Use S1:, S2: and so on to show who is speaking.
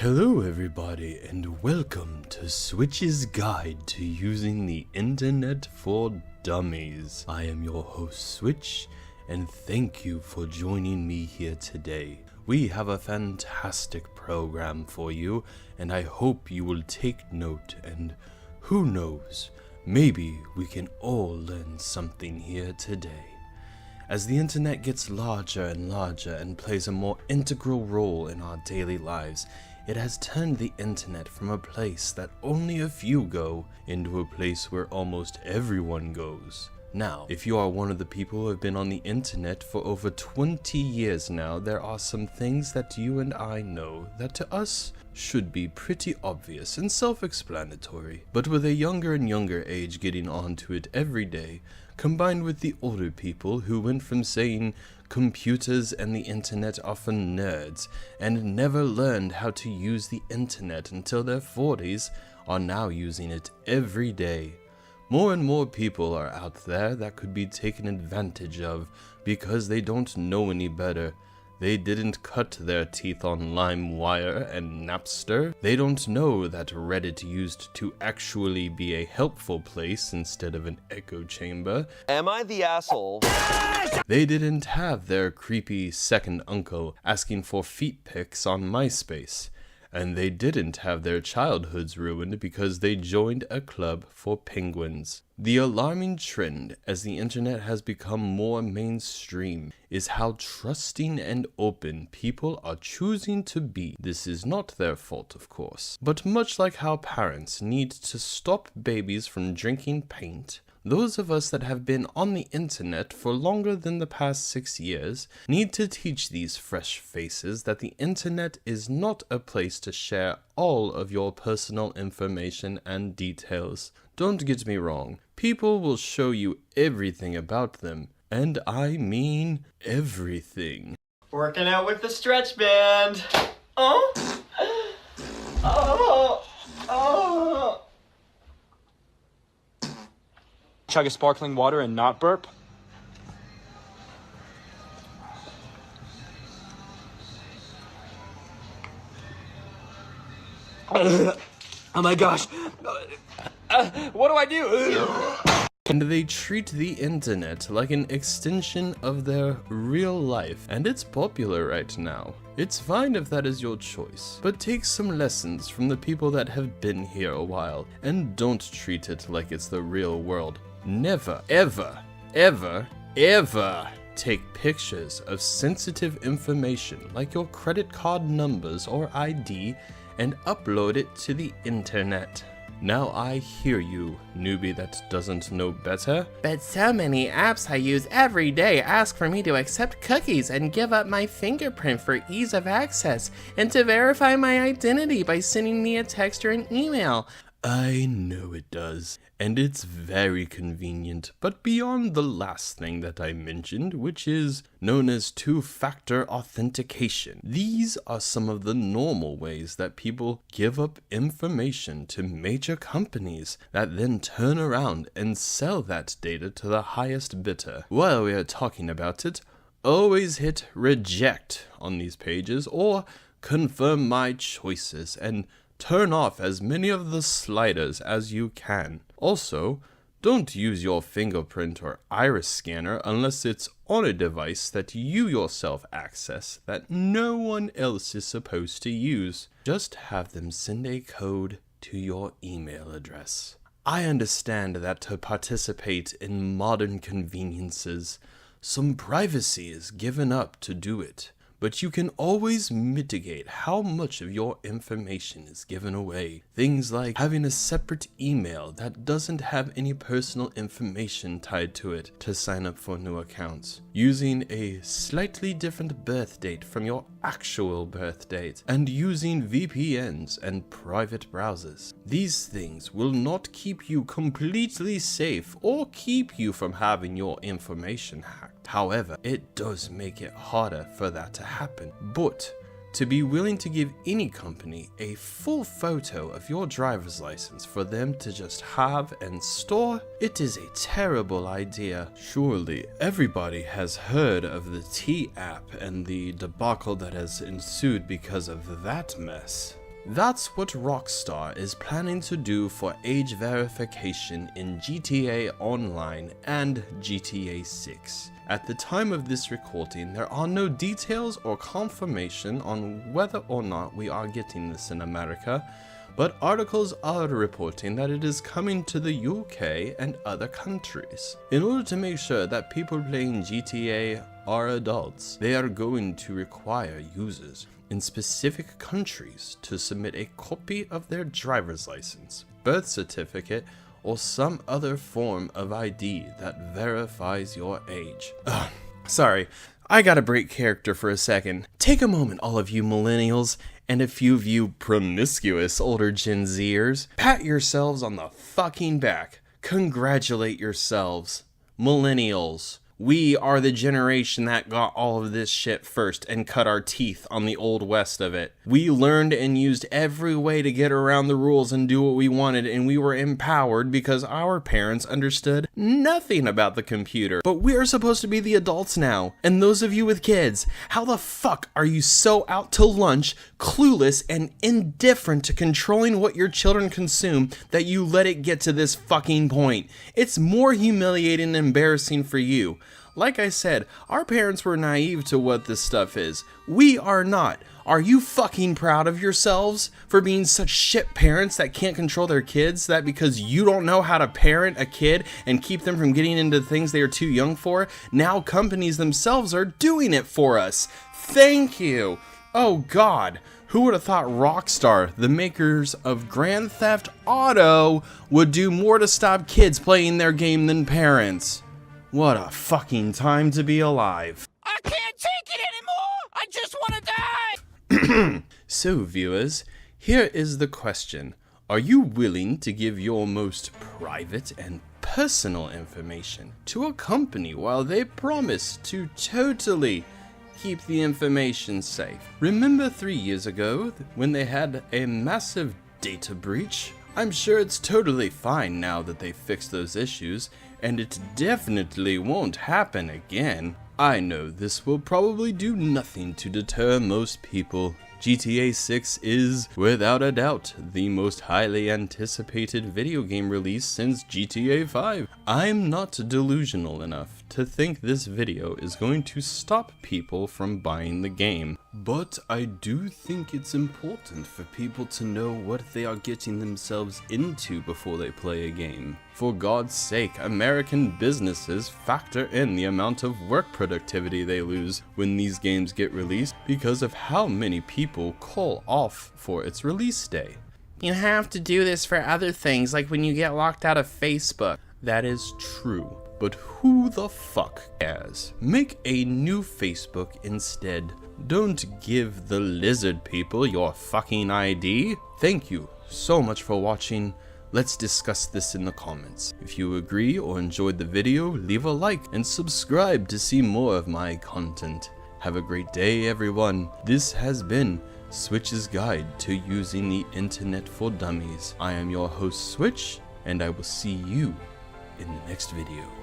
S1: Hello everybody and welcome to Switch's Guide to Using the Internet for Dummies. I am your host Switch and thank you for joining me here today. We have a fantastic program for you and I hope you will take note, and who knows, maybe we can all learn something here today. As the internet gets larger and larger and plays a more integral role in our daily lives, it has turned the internet from a place that only a few go into a place where almost everyone goes. Now, if you are one of the people who have been on the internet for over 20 years now, there are some things that you and I know that to us should be pretty obvious and self-explanatory. But with a younger and younger age getting onto it every day, combined with the older people who went from saying computers and the internet are for nerds and never learned how to use the internet until their 40s, are now using it every day. More and more people are out there that could be taken advantage of because they don't know any better. They didn't cut their teeth on LimeWire and Napster. They don't know that Reddit used to actually be a helpful place instead of an echo chamber.
S2: Am I the asshole?
S1: They didn't have their creepy second uncle asking for feet pics on MySpace. And they didn't have their childhoods ruined because they joined a club for penguins. The alarming trend as the internet has become more mainstream is how trusting and open people are choosing to be. This is not their fault, of course. But much like how parents need to stop babies from drinking paint, those of us that have been on the internet for longer than the past 6 years need to teach these fresh faces that the internet is not a place to share all of your personal information and details. Don't get me wrong, people will show you everything about them, and I mean everything.
S3: Working out with the stretch band. Oh.
S4: Chug a sparkling water and not burp? Oh my gosh! What do I do?
S1: And they treat the internet like an extension of their real life, and it's popular right now. It's fine if that is your choice, but take some lessons from the people that have been here a while, and don't treat it like it's the real world. Never, ever, ever, ever take pictures of sensitive information like your credit card numbers or ID and upload it to the internet. Now I hear you, newbie that doesn't know better.
S5: But so many apps I use every day ask for me to accept cookies and give up my fingerprint for ease of access and to verify my identity by sending me a text or an email.
S1: I know it does, and it's very convenient, but beyond the last thing that I mentioned, which is known as two-factor authentication, these are some of the normal ways that people give up information to major companies that then turn around and sell that data to the highest bidder. While we are talking about it, always hit reject on these pages or confirm my choices and turn off as many of the sliders as you can. Also, don't use your fingerprint or iris scanner unless it's on a device that you yourself access that no one else is supposed to use. Just have them send a code to your email address. I understand that to participate in modern conveniences, some privacy is given up to do it. But you can always mitigate how much of your information is given away. Things like having a separate email that doesn't have any personal information tied to it to sign up for new accounts. Using a slightly different birth date from your actual birth date. And using VPNs and private browsers. These things will not keep you completely safe or keep you from having your information hacked. However, it does make it harder for that to happen. But to be willing to give any company a full photo of your driver's license for them to just have and store, it is a terrible idea. Surely everybody has heard of the T app and the debacle that has ensued because of that mess. That's what Rockstar is planning to do for age verification in GTA Online and GTA 6. At the time of this recording, there are no details or confirmation on whether or not we are getting this in America, but articles are reporting that it is coming to the UK and other countries. In order to make sure that people playing GTA are adults, they are going to require users in specific countries to submit a copy of their driver's license, birth certificate, or some other form of ID that verifies your age. Sorry, I gotta break character for a second. Take a moment, all of you millennials, and a few of you promiscuous older Gen Zers. Pat yourselves on the fucking back. Congratulate yourselves. Millennials. We are the generation that got all of this shit first and cut our teeth on the old west of it. We learned and used every way to get around the rules and do what we wanted, and we were empowered because our parents understood nothing about the computer. But we are supposed to be the adults now. And those of you with kids, how the fuck are you so out to lunch, clueless and indifferent to controlling what your children consume that you let it get to this fucking point? It's more humiliating and embarrassing for you. Like I said, our parents were naive to what this stuff is. We are not. Are you fucking proud of yourselves for being such shit parents that can't control their kids? That because you don't know how to parent a kid and keep them from getting into things they are too young for, now companies themselves are doing it for us. Thank you. Oh God. Who would have thought Rockstar, the makers of Grand Theft Auto, would do more to stop kids playing their game than parents? What a fucking time to be alive.
S2: I can't take it anymore! I just want to die!
S1: So viewers, here is the question. Are you willing to give your most private and personal information to a company while they promise to totally keep the information safe? Remember 3 years ago when they had a massive data breach? I'm sure it's totally fine now that they fixed those issues, and it definitely won't happen again. I know this will probably do nothing to deter most people. GTA 6 is, without a doubt, the most highly anticipated video game release since GTA 5. I'm not delusional enough to think this video is going to stop people from buying the game. But I do think it's important for people to know what they are getting themselves into before they play a game. For God's sake, American businesses factor in the amount of work productivity they lose when these games get released because of how many people call off for its release day.
S5: You have to do this for other things, like when you get locked out of Facebook.
S1: That is true, but who the fuck cares? Make a new Facebook instead. Don't give the lizard people your fucking ID. Thank you so much for watching. Let's discuss this in the comments. If you agree or enjoyed the video, leave a like and subscribe to see more of my content. Have a great day, everyone. This has been Switch's Guide to Using the Internet for Dummies. I am your host, Switch, and I will see you in the next video.